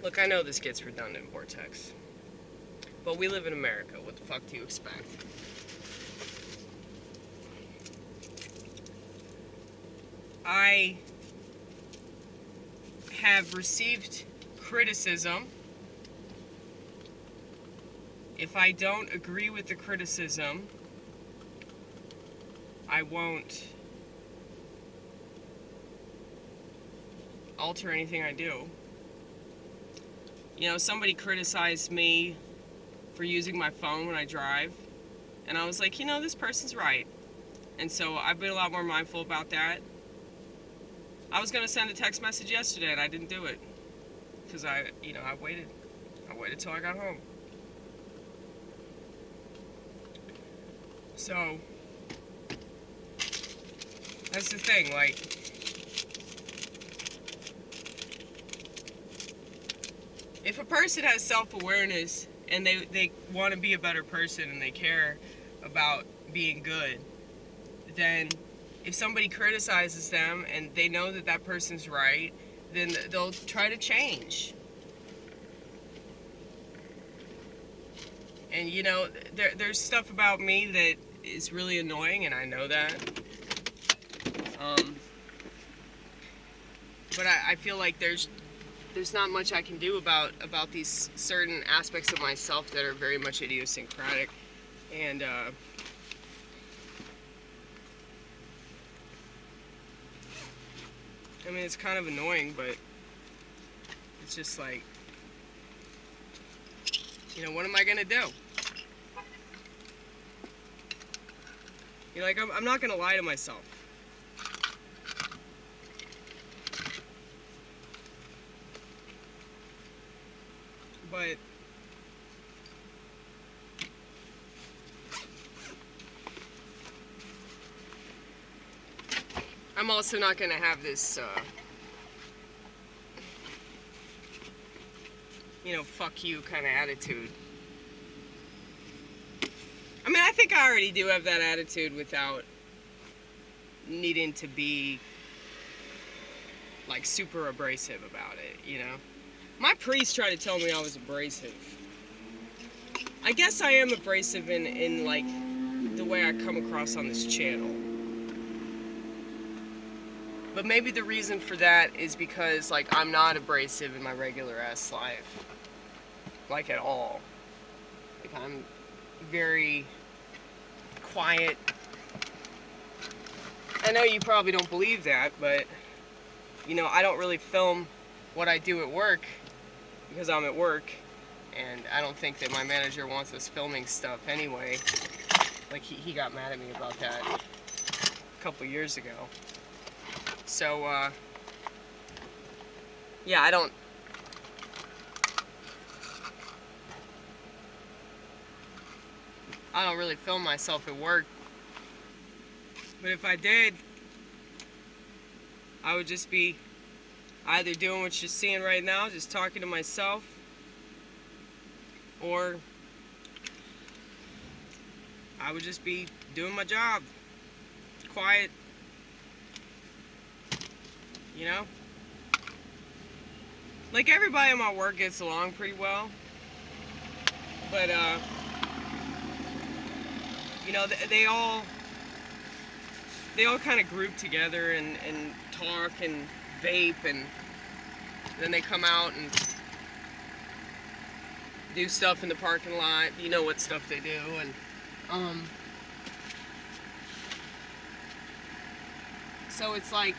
Look, I know this gets redundant, Vortex. But we live in America. What the fuck do you expect? I have received criticism. If I don't agree with the criticism, I won't alter anything I do. You know, somebody criticized me for using my phone when I drive, and I was like, you know, this person's right. And so I've been a lot more mindful about that. I was going to send a text message yesterday, and I didn't do it because I waited till I got home. So that's the thing, like, if a person has self-awareness and they want to be a better person and they care about being good, then if somebody criticizes them and they know that that person's right, then they'll try to change. And you know, there's stuff about me that is really annoying, and I know that. But I feel like there's not much I can do about these certain aspects of myself that are very much idiosyncratic. And I mean, it's kind of annoying, but it's just like, you know, what am I gonna do? You know, like, I'm not gonna lie to myself. But I'm also not gonna have this, you know, fuck you kind of attitude. I mean, I think I already do have that attitude without needing to be, like, super abrasive about it, you know? My priest tried to tell me I was abrasive. I guess I am abrasive in like, the way I come across on this channel. But maybe the reason for that is because, like, I'm not abrasive in my regular ass life. Like, at all. Like, I'm very quiet. I know you probably don't believe that, but, you know, I don't really film what I do at work because I'm at work, and I don't think that my manager wants us filming stuff anyway. Like, he got mad at me about that a couple years ago. So, yeah, I don't really film myself at work. But if I did, I would just be either doing what you're seeing right now, just talking to myself, or I would just be doing my job, quiet, you know? Like, everybody in my work gets along pretty well, but, you know, they all kind of group together and talk and vape, and then they come out and do stuff in the parking lot. You know what stuff they do. And so it's like,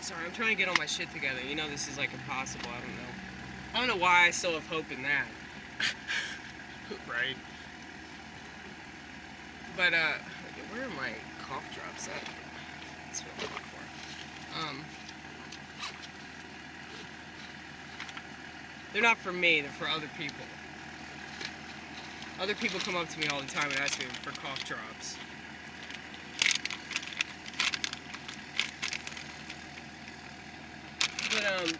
sorry, I'm trying to get all my shit together. You know, this is like impossible. I don't know why I still have hope in that. Right? But, where are my cough drops at? That's what I'm looking for. They're not for me, they're for other people. Other people come up to me all the time and ask me for cough drops. But,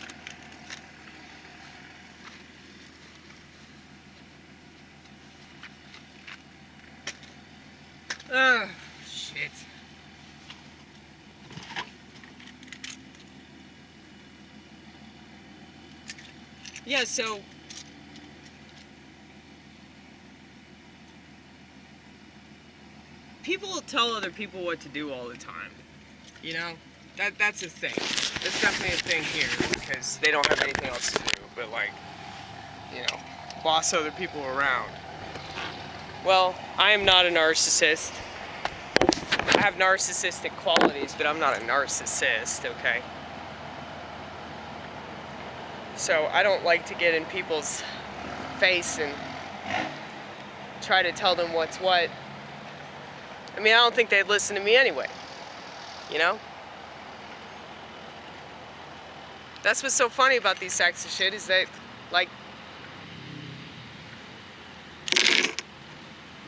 Ugh, shit. Yeah, so people tell other people what to do all the time. You know? That's a thing. That's definitely a thing here because they don't have anything else to do but, like, you know, boss other people around. Well, I am not a narcissist. I have narcissistic qualities, but I'm not a narcissist, okay? So I don't like to get in people's face and try to tell them what's what. I mean, I don't think they'd listen to me anyway, you know? That's what's so funny about these sacks of shit is that, like,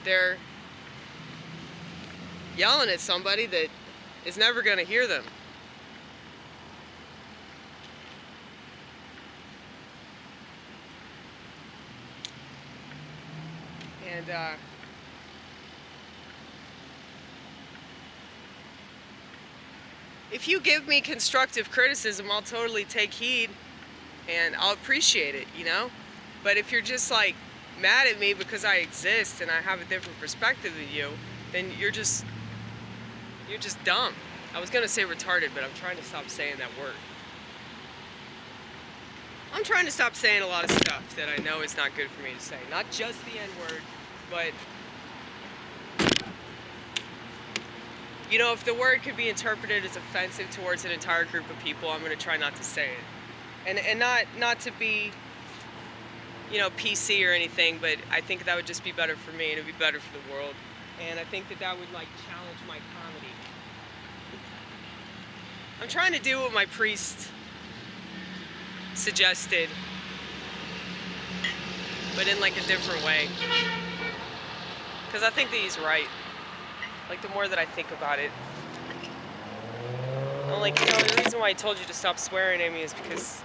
they're yelling at somebody that is never going to hear them. And, if you give me constructive criticism, I'll totally take heed and I'll appreciate it, you know? But if you're just, like, mad at me because I exist and I have a different perspective than you, then you're just dumb. I was gonna say retarded, but I'm trying to stop saying that word. I'm trying to stop saying a lot of stuff that I know is not good for me to say. Not just the N-word, but, you know, if the word could be interpreted as offensive towards an entire group of people, I'm gonna try not to say it. And not to be, you know, PC or anything, but I think that would just be better for me and it would be better for the world. And I think that would, like, challenge my comedy. I'm trying to do what my priest suggested, but in, like, a different way. Because I think that he's right. Like, the more that I think about it. And, like, you know, the reason why I told you to stop swearing at me is because,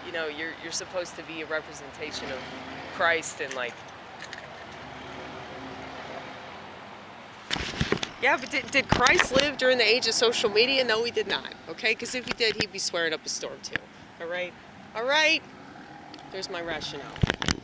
you know, you're supposed to be a representation of Christ and, like... Yeah, but did Christ live during the age of social media? No, he did not, okay? Because if he did, he'd be swearing up a storm, too. All right? All right? There's my rationale.